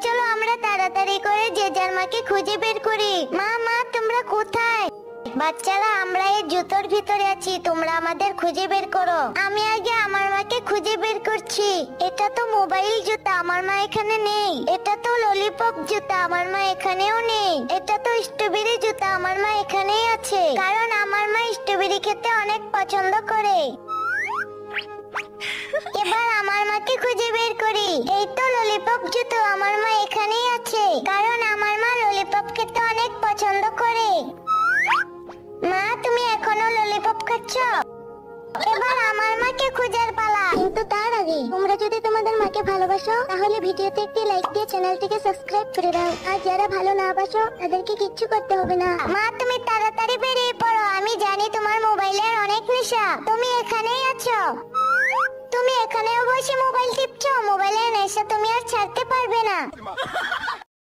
চলো আমরা তাড়াতাড়ি করে যে যার মাকে খুঁজে বের করি। মা মা তোমরা কোথায়? বাচ্চারা আমরা এই জুতোর ভিতরে আছি, তোমরা আমাদের খুঁজে বের করো। আমি আগে আমার মাকে খুঁজে বের করছি। এটা তো মোবাইল জুতা, আমার মা এখানে নেই। এটা তো ললিপপ জুতা, আমার মা এখানেও নেই। এটা তো স্ট্রবেরি জুতা, আমার মা এখানেই আছে, কারণ আমার মা স্ট্রবেরি খেতে অনেক পছন্দ করে। এবার আমার মাকে খুঁজে বের করি। এই তো ললিপপ জুতো, আমার মা এখানেই আছে, কারণ আমার মা ললিপপ খেতে অনেক পছন্দ করে। মা তুমি এখনো ললিপপ খাচ্ছ? এবার আমার মাকে খোঁজার পালা। কিন্তু তার আগে তোমরা যদি তোমাদের মাকে ভালোবাসো তাহলে ভিডিওতে একটি লাইক দিয়ে চ্যানেলটিকে সাবস্ক্রাইব করে দাও। আর যারা ভালো না বাসো তাদেরকে কিচ্ছু করতে হবে না। মা তুমি তাড়াতাড়ি বেরিয়ে পড়ো, আমি জানি তোমার মোবাইলের অনেক নেশা। তুমি এখানেই আছো, তুমি এখানেও বসে মোবাইল টিপছো। মোবাইলের নেশা তুমি আর ছাড়তে পারবে না।